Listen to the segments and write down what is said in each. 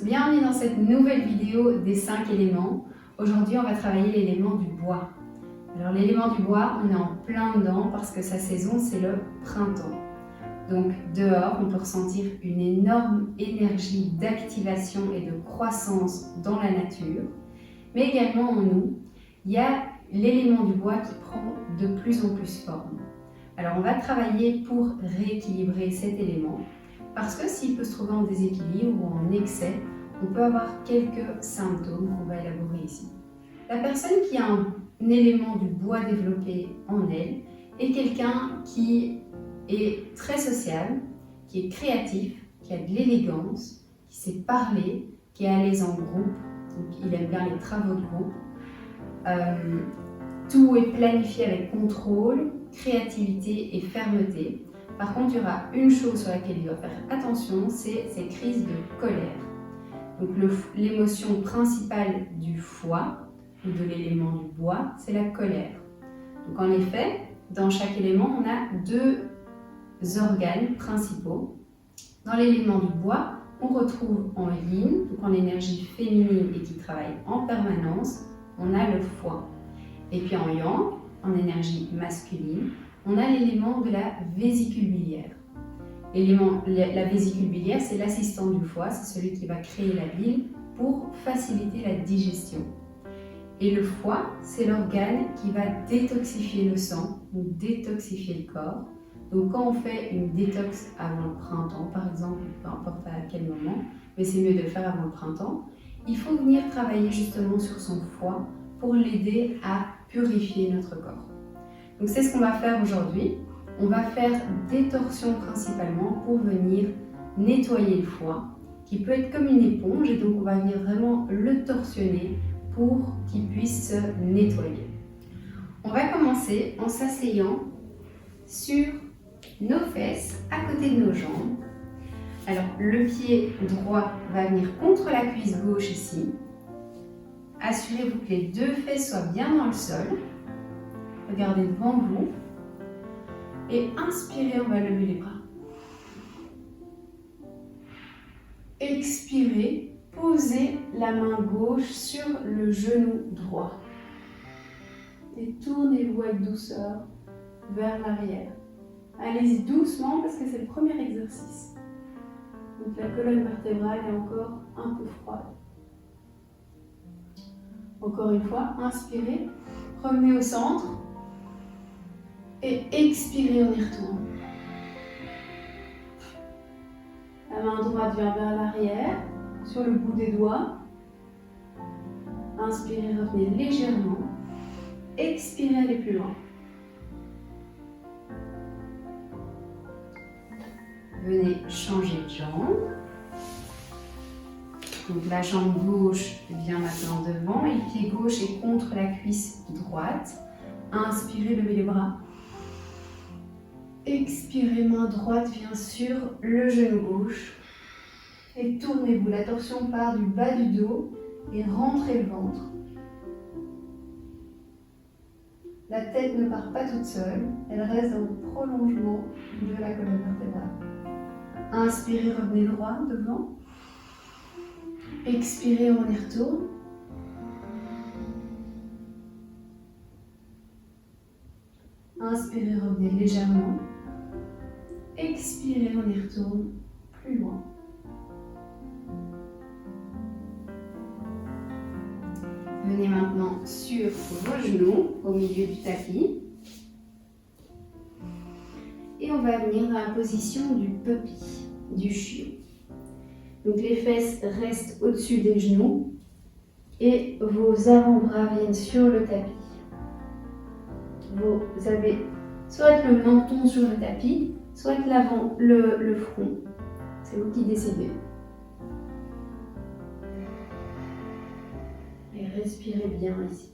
bienvenue dans cette nouvelle vidéo des 5 éléments. Aujourd'hui, on va travailler l'élément du bois. Alors l'élément du bois, on est en plein dedans parce que sa saison, c'est le printemps. Donc dehors, on peut ressentir une énorme énergie d'activation et de croissance dans la nature. Mais également en nous, il y a l'élément du bois qui prend de plus en plus forme. Alors on va travailler pour rééquilibrer cet élément. Parce que s'il peut se trouver en déséquilibre ou en excès, on peut avoir quelques symptômes qu'on va élaborer ici. La personne qui a un élément du bois développé en elle est quelqu'un qui est très sociable, qui est créatif, qui a de l'élégance, qui sait parler, qui est à l'aise en groupe, donc il aime bien les travaux de groupe. Tout est planifié avec contrôle, créativité et fermeté. Par contre, il y aura une chose sur laquelle il doit faire attention, c'est ces crises de colère. Donc l'émotion principale du foie ou de l'élément du bois, c'est la colère. Donc en effet, dans chaque élément, on a deux organes principaux. Dans l'élément du bois, on retrouve en yin, donc en énergie féminine et qui travaille en permanence, on a le foie. Et puis en yang, en énergie masculine, on a l'élément de la vésicule biliaire. La vésicule biliaire, c'est l'assistant du foie, c'est celui qui va créer la bile pour faciliter la digestion. Et le foie, c'est l'organe qui va détoxifier le sang ou détoxifier le corps. Donc quand on fait une détox avant le printemps, par exemple, peu importe à quel moment, mais c'est mieux de le faire avant le printemps, il faut venir travailler justement sur son foie pour l'aider à purifier notre corps. Donc c'est ce qu'on va faire aujourd'hui. On va faire des torsions principalement pour venir nettoyer le foie, qui peut être comme une éponge, et donc on va venir vraiment le torsionner pour qu'il puisse se nettoyer. On va commencer en s'asseyant sur nos fesses à côté de nos jambes. Alors le pied droit va venir contre la cuisse gauche ici. Assurez-vous que les deux fesses soient bien dans le sol. Regardez devant vous. Et inspirez, on va lever les bras. Expirez, posez la main gauche sur le genou droit. Et tournez-vous avec douceur vers l'arrière. Allez-y doucement parce que c'est le premier exercice. Donc la colonne vertébrale est encore un peu froide. Encore une fois, inspirez, revenez au centre. Et expirez, on y retourne. La main droite vient vers l'arrière, sur le bout des doigts. Inspirez, revenez légèrement. Expirez, allez plus loin. Venez changer de jambe. Donc la jambe gauche vient maintenant devant et le pied gauche est contre la cuisse droite. Inspirez, levez les bras. Expirez, main droite vient sur le genou gauche. Et tournez-vous. La torsion part du bas du dos et rentrez le ventre. La tête ne part pas toute seule. Elle reste dans le prolongement de la colonne vertébrale. Inspirez, revenez droit devant. Expirez, on y retourne. Inspirez, revenez légèrement. Expirez, on y retourne plus loin. Venez maintenant sur vos genoux au milieu du tapis. Et on va venir dans la position du puppy, du chiot. Donc les fesses restent au-dessus des genoux et vos avant-bras viennent sur le tapis. Vous avez soit le menton sur le tapis, soit l'avant, le front. C'est vous qui décidez. Et respirez bien ici.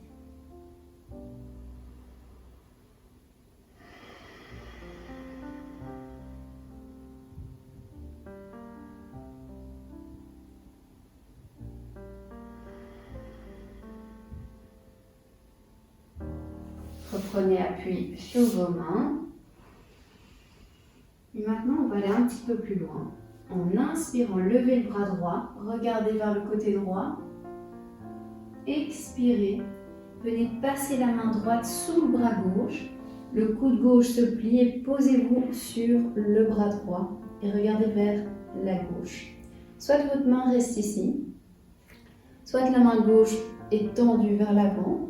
Reprenez appui sur vos mains. Et maintenant, on va aller un petit peu plus loin. En inspirant, levez le bras droit, regardez vers le côté droit. Expirez, venez passer la main droite sous le bras gauche. Le coude gauche se plie et posez-vous sur le bras droit et regardez vers la gauche. Soit votre main reste ici, soit la main gauche est tendue vers l'avant,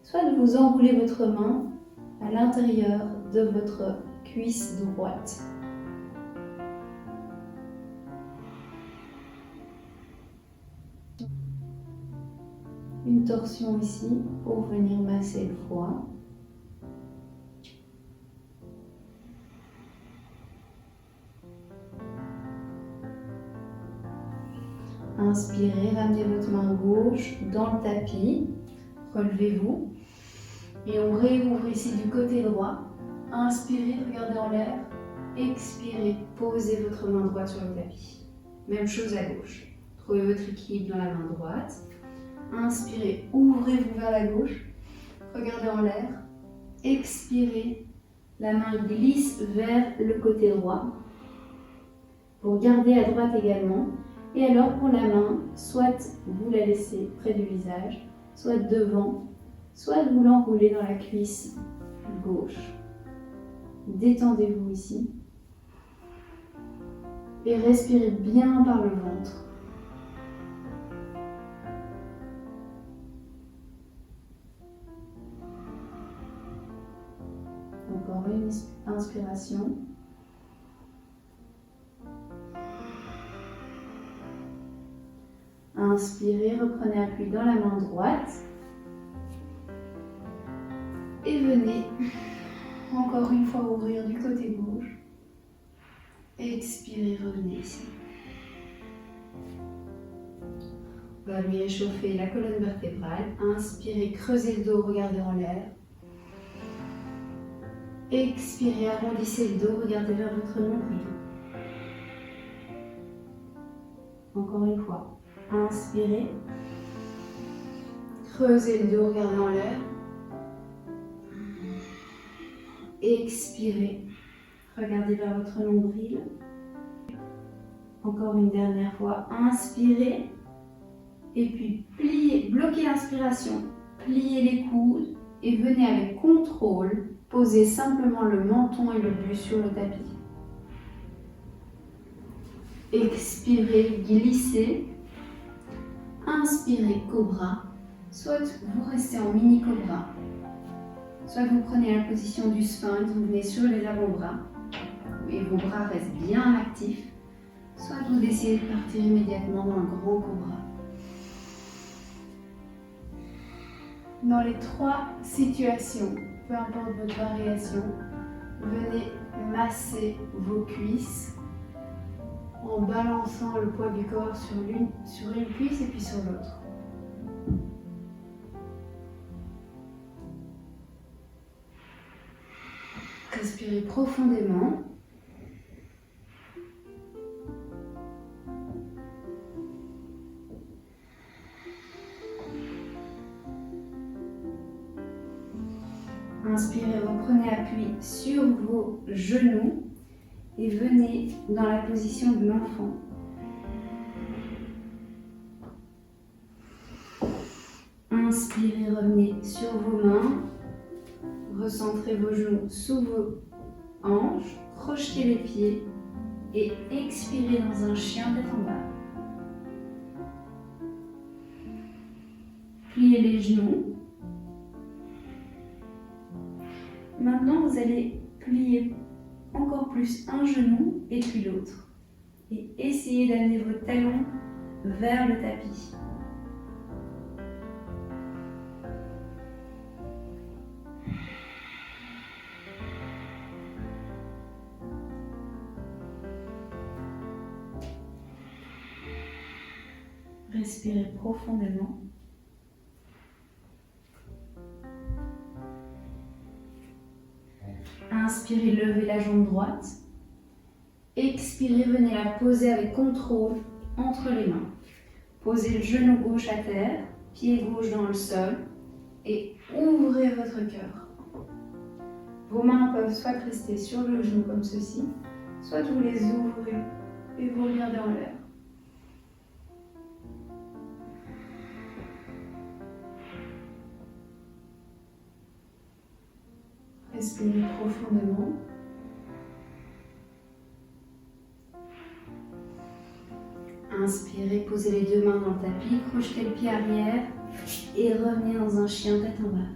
soit vous enroulez votre main à l'intérieur de votre cuisse droite. Une torsion ici pour venir masser le foie. Inspirez, ramenez votre main gauche dans le tapis, relevez-vous et on réouvre ici du côté droit. Inspirez, regardez en l'air, expirez, posez votre main droite sur le tapis. Même chose à gauche, trouvez votre équilibre dans la main droite. Inspirez, ouvrez-vous vers la gauche, regardez en l'air, expirez, la main glisse vers le côté droit. Pour garder à droite également. Et alors pour la main, soit vous la laissez près du visage, soit devant, soit vous l'enroulez dans la cuisse gauche. Détendez-vous ici. Et respirez bien par le ventre. Encore une inspiration. Inspirez, reprenez appui dans la main droite. Et venez encore une fois ouvrir du côté gauche. Expirez, revenez ici. On va venir réchauffer la colonne vertébrale. Inspirez, creusez le dos, regardez en l'air. Expirez, arrondissez le dos, regardez vers votre nombril. Encore une fois. Inspirez. Creusez le dos, regardez en l'air. Expirez. Regardez vers votre nombril. Encore une dernière fois. Inspirez. Et puis pliez, bloquez l'inspiration. Pliez les coudes et venez avec contrôle poser simplement le menton et le buste sur le tapis. Expirez, glissez. Inspirez, cobra. Soit vous restez en mini cobra, soit vous prenez la position du sphinx, vous venez sur les avant-bras et vos bras restent bien actifs. Soit vous décidez de partir immédiatement dans un grand cobra. Dans les trois situations, peu importe votre variation, venez masser vos cuisses en balançant le poids du corps sur une cuisse et puis sur l'autre. Respirez profondément. Inspirez, reprenez appui sur vos genoux et venez dans la position de l'enfant. Inspirez, revenez sur vos mains, recentrez vos genoux sous vos hanches, crochetez les pieds et expirez dans un chien tête en bas. Pliez les genoux. Maintenant, vous allez plier encore plus un genou et puis l'autre. Et essayez d'amener vos talons vers le tapis. Respirez profondément. Inspirez, levez la jambe droite. Expirez, venez la poser avec contrôle entre les mains. Posez le genou gauche à terre, pied gauche dans le sol et ouvrez votre cœur. Vos mains peuvent soit rester sur le genou comme ceci, soit vous les ouvrez et vous regardez en l'air. Respirez profondément. Inspirez, posez les deux mains dans le tapis, crochetez le pied arrière et revenez dans un chien tête en bas.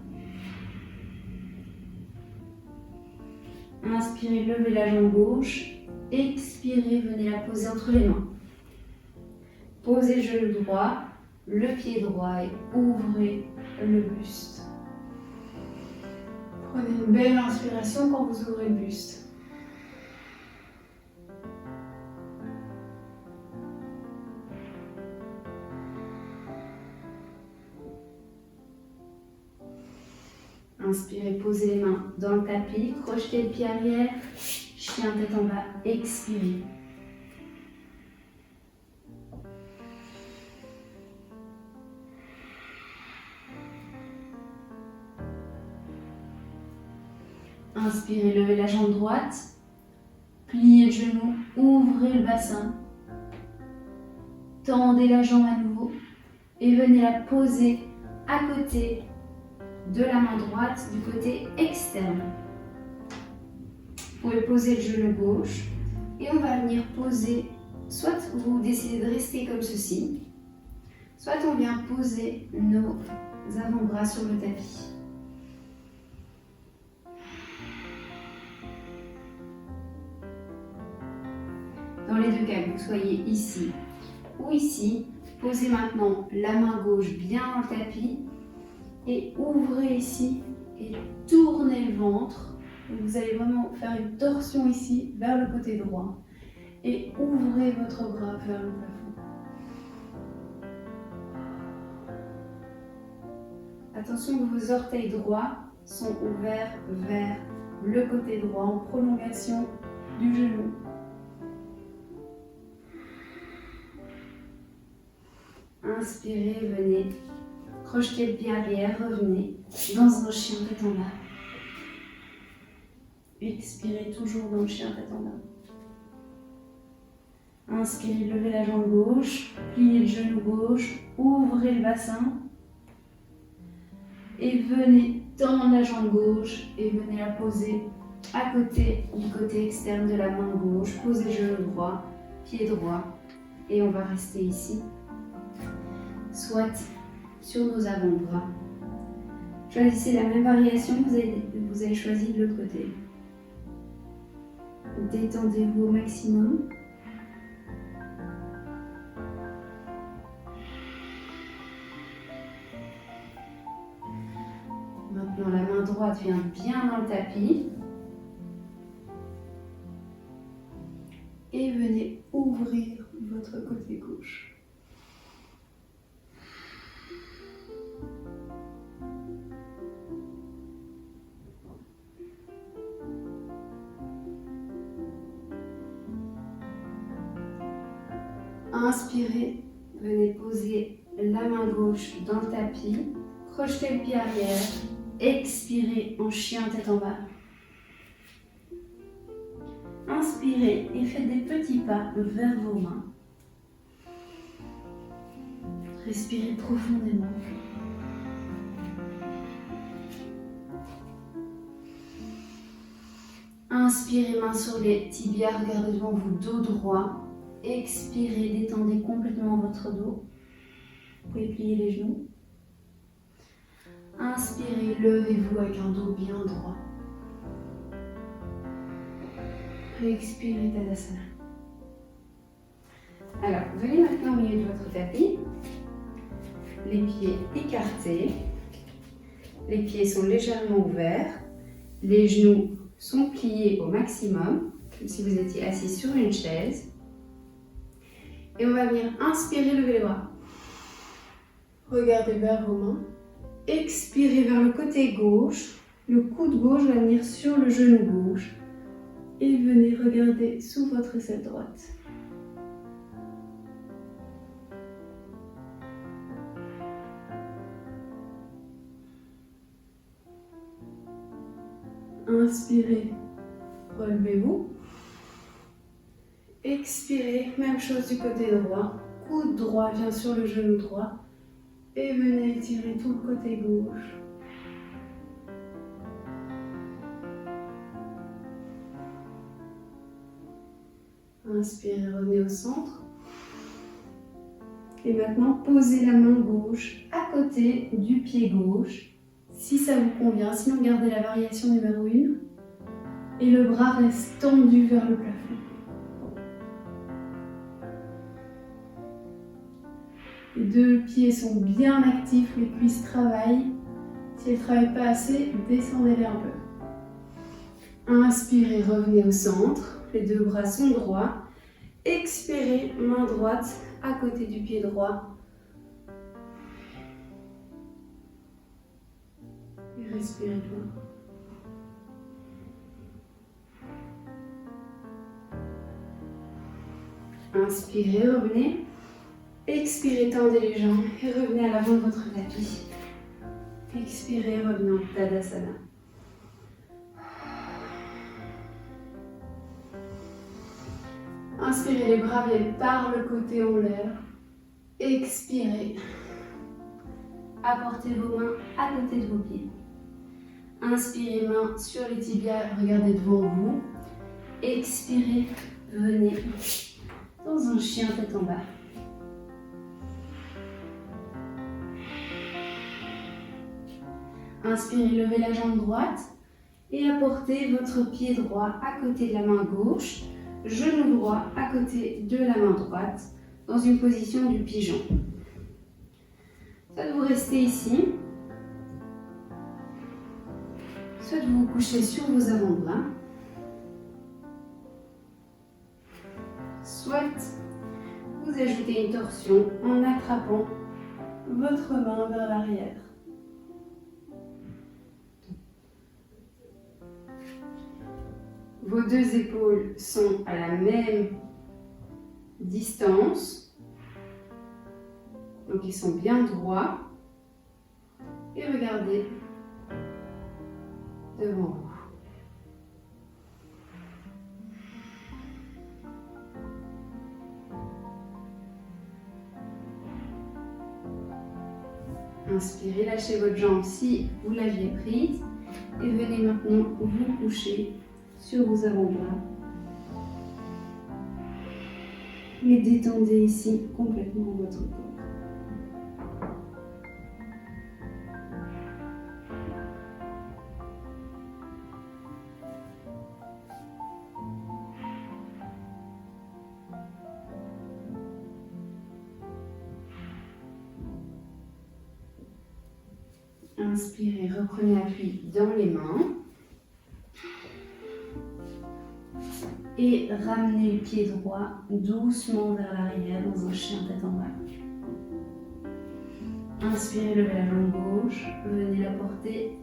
Inspirez, levez la jambe gauche. Expirez, venez la poser entre les mains. Posez le genou droit, le pied droit et ouvrez le buste. Prenez une belle inspiration quand vous ouvrez le buste. Inspirez, posez les mains dans le tapis, crochetez le pied arrière, chien tête en bas, expirez. Inspirez, levez la jambe droite, pliez le genou, ouvrez le bassin, tendez la jambe à nouveau et venez la poser à côté de la main droite du côté externe. Vous pouvez poser le genou gauche et on va venir poser, soit vous décidez de rester comme ceci, soit on vient poser nos avant-bras sur le tapis. Dans les deux cas, que vous soyez ici ou ici, posez maintenant la main gauche bien dans le tapis et ouvrez ici et tournez le ventre. Vous allez vraiment faire une torsion ici vers le côté droit et ouvrez votre bras vers le plafond. Attention que vos orteils droits sont ouverts vers le côté droit en prolongation du genou. Inspirez, venez, crochetez le pied arrière, revenez dans un chien tête en bas. Expirez toujours dans le chien tête en bas. Inspirez, levez la jambe gauche, pliez le genou gauche, ouvrez le bassin et venez tendre la jambe gauche et venez la poser à côté du côté externe de la main gauche. Posez le genou droit, pied droit et on va rester ici, soit sur nos avant-bras. Choisissez la même variation que vous avez choisi de l'autre côté. Détendez-vous au maximum. Maintenant, la main droite vient bien dans le tapis. Et venez ouvrir votre côté gauche. Inspirez, venez poser la main gauche dans le tapis, crochetez le pied arrière, expirez en chien tête en bas. Inspirez et faites des petits pas vers vos mains. Respirez profondément. Inspirez, main sur les tibias, regardez devant vous, dos droit. Expirez, détendez complètement votre dos. Vous pouvez plier les genoux. Inspirez, levez-vous avec un dos bien droit. Expirez, Tadasana. Alors, venez maintenant au milieu de votre tapis. Les pieds écartés. Les pieds sont légèrement ouverts. Les genoux sont pliés au maximum, comme si vous étiez assis sur une chaise. Et on va venir inspirer, lever les bras. Regardez vers vos mains. Expirez vers le côté gauche. Le coude gauche va venir sur le genou gauche. Et venez regarder sous votre aisselle droite. Inspirez, relevez-vous. Expirez, même chose du côté droit. Coude droit vient sur le genou droit. Et venez étirer tout le côté gauche. Inspirez, revenez au centre. Et maintenant, posez la main gauche à côté du pied gauche, si ça vous convient. Sinon, gardez la variation numéro 1. Et le bras reste tendu vers le plafond. Les deux pieds sont bien actifs, les cuisses travaillent. Si elles ne travaillent pas assez, descendez-les un peu. Inspirez, revenez au centre. Les deux bras sont droits. Expirez, main droite à côté du pied droit. Et respirez bien. Inspirez, revenez. Expirez, tendez les jambes et revenez à l'avant de votre tapis. Expirez, revenez en Tadasana. Inspirez, les bras viennent par le côté en l'air. Expirez. Apportez vos mains à côté de vos pieds. Inspirez, main sur les tibias, regardez devant vous. Expirez, venez dans un chien tête en bas. Inspirez, levez la jambe droite et apportez votre pied droit à côté de la main gauche, genou droit à côté de la main droite, dans une position du pigeon. Soit vous restez ici, soit vous vous couchez sur vos avant-bras, soit vous ajoutez une torsion en attrapant votre main vers l'arrière. Vos deux épaules sont à la même distance, donc ils sont bien droits. Et regardez devant vous. Inspirez, lâchez votre jambe si vous l'aviez prise et venez maintenant vous coucher sur vos avant-bras. Et détendez ici complètement votre corps. Inspirez, reprenez appui dans les mains. Et ramenez le pied droit doucement vers l'arrière dans un chien tête en bas. Inspirez, levez la jambe gauche, venez la porter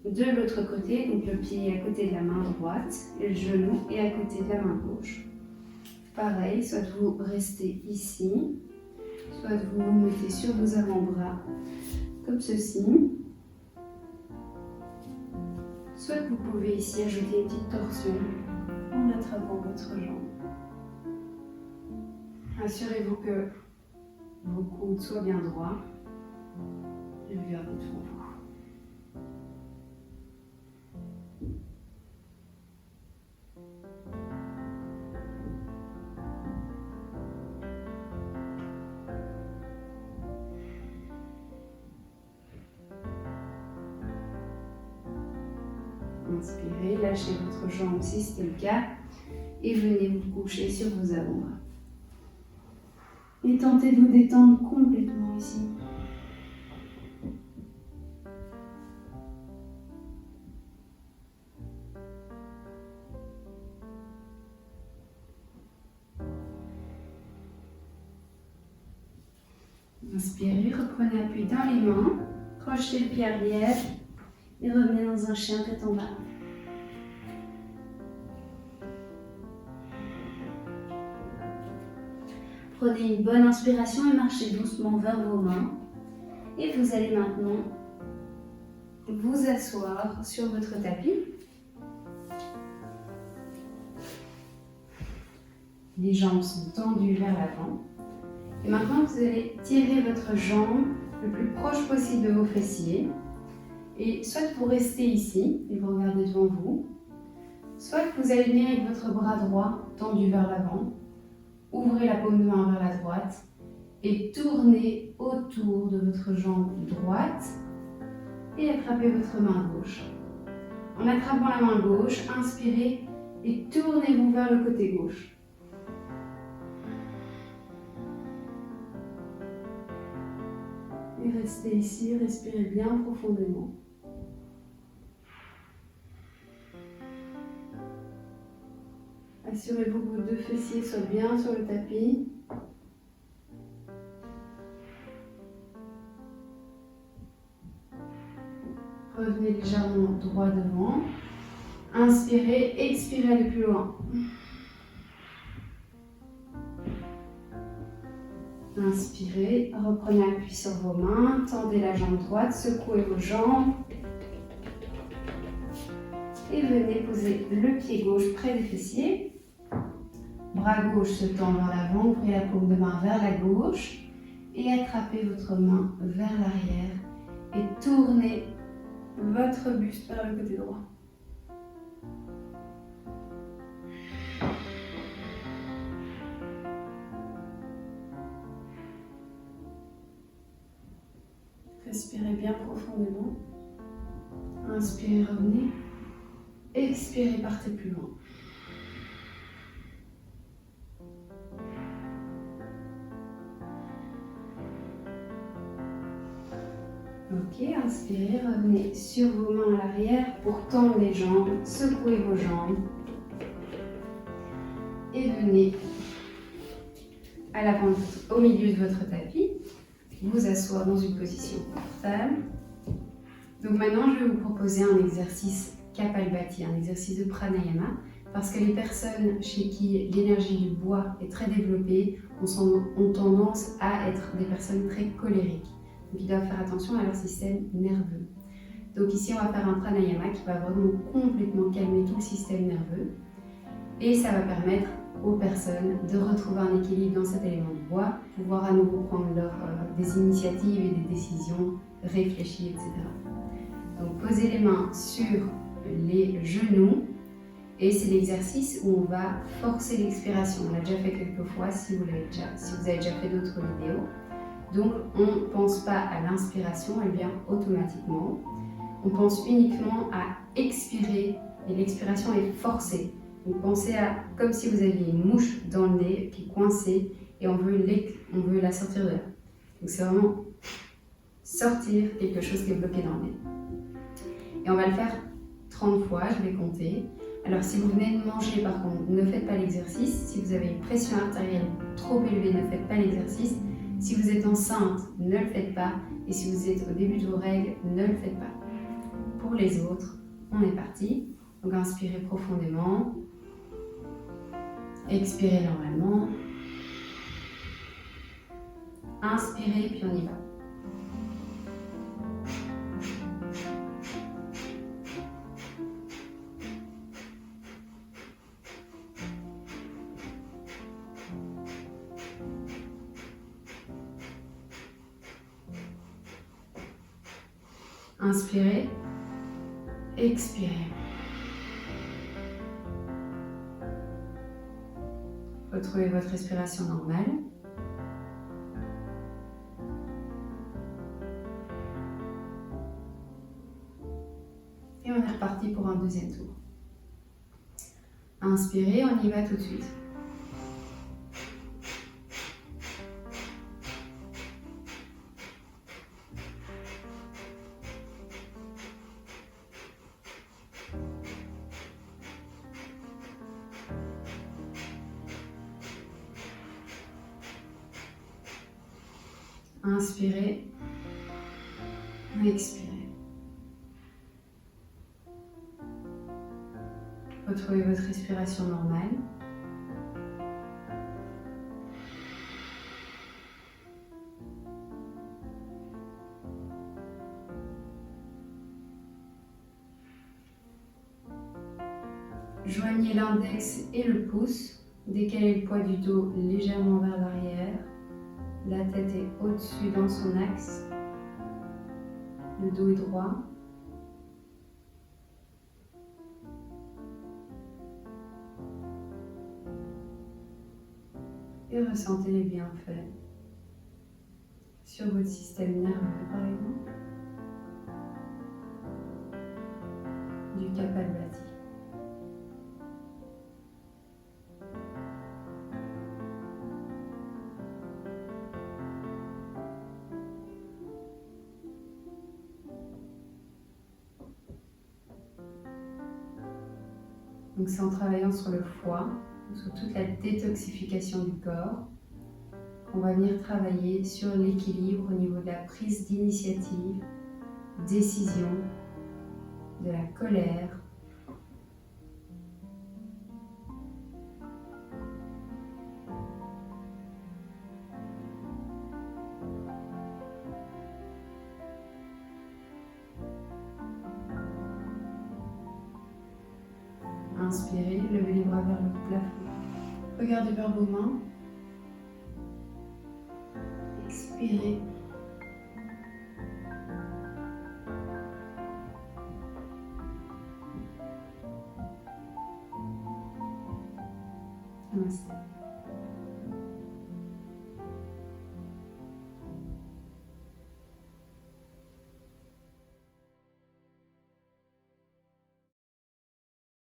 de l'autre côté, donc le pied est à côté de la main droite et le genou est à côté de la main gauche. Pareil, soit vous restez ici, soit vous vous mettez sur vos avant-bras comme ceci. Soit vous pouvez ici ajouter une petite torsion en attrapant votre jambe. Assurez-vous que vos coudes soient bien droits et regardez devant vous. Inspirez, lâchez votre jambe si c'est le cas et venez vous coucher sur vos avant-bras. Et tentez de vous détendre complètement ici. Inspirez, reprenez appui dans les mains, crochetez le pied arrière et revenez dans un chien tête en bas. Prenez une bonne inspiration et marchez doucement vers vos mains. Et vous allez maintenant vous asseoir sur votre tapis. Les jambes sont tendues vers l'avant. Et maintenant, vous allez tirer votre jambe le plus proche possible de vos fessiers. Et soit vous restez ici et vous regardez devant vous, soit vous allez venir avec votre bras droit tendu vers l'avant, ouvrez la paume de main vers la droite et tournez autour de votre jambe droite et attrapez votre main gauche. En attrapant la main gauche, inspirez et tournez-vous vers le côté gauche. Et restez ici, respirez bien profondément. Assurez-vous que vos deux fessiers soient bien sur le tapis. Revenez légèrement droit devant. Inspirez, expirez, allez plus loin. Inspirez, reprenez appui sur vos mains, tendez la jambe droite, secouez vos jambes. Et venez poser le pied gauche près des fessiers. Bras gauche se tend vers l'avant, ouvrez la paume de main vers la gauche et attrapez votre main vers l'arrière et tournez votre buste vers le côté droit. Respirez bien profondément. Inspirez, revenez. Expirez, partez plus loin. Ok, inspirez, revenez sur vos mains à l'arrière pour tendre les jambes, secouez vos jambes. Et venez à l'avant, au milieu de votre tapis, vous asseoir dans une position confortable. Donc maintenant, je vais vous proposer un exercice Kapalbhati, un exercice de pranayama, parce que les personnes chez qui l'énergie du bois est très développée ont tendance à être des personnes très colériques. Donc ils doivent faire attention à leur système nerveux. Donc ici, on va faire un pranayama qui va vraiment complètement calmer tout le système nerveux. Et ça va permettre aux personnes de retrouver un équilibre dans cet élément du bois, pouvoir à nouveau prendre des initiatives et des décisions réfléchies, etc. Donc posez les mains sur les genoux et c'est l'exercice où on va forcer l'expiration. On l'a déjà fait quelques fois si vous avez déjà fait d'autres vidéos. Donc on ne pense pas à l'inspiration, elle vient automatiquement. On pense uniquement à expirer et l'expiration est forcée. Donc pensez à comme si vous aviez une mouche dans le nez qui est coincée et on veut la sortir de là. Donc c'est vraiment sortir quelque chose qui est bloqué dans le nez. Et on va le faire 30 fois, je vais compter. Alors si vous venez de manger par contre, ne faites pas l'exercice. Si vous avez une pression artérielle trop élevée, ne faites pas l'exercice. Si vous êtes enceinte, ne le faites pas. Et si vous êtes au début de vos règles, ne le faites pas. Pour les autres, on est parti. Donc inspirez profondément. Expirez normalement. Inspirez, puis on y va. Inspirez, expirez. Retrouvez votre respiration normale. Et on est reparti pour un deuxième tour. Inspirez, on y va tout de suite. Inspirez, expirez. Retrouvez votre respiration normale. Joignez l'index et le pouce Décalez le poids du dos légèrement vers l'arrière. La tête est au-dessus dans son axe. Le dos est droit. Et ressentez les bienfaits sur votre système nerveux, par exemple, du Kapalbhati. Donc c'est en travaillant sur le foie, sur toute la détoxification du corps, qu'on va venir travailler sur l'équilibre au niveau de la prise d'initiative, décision, de la colère. Inspirez, levez les bras vers le plafond. Regardez vers vos mains. Expirez. Namaste.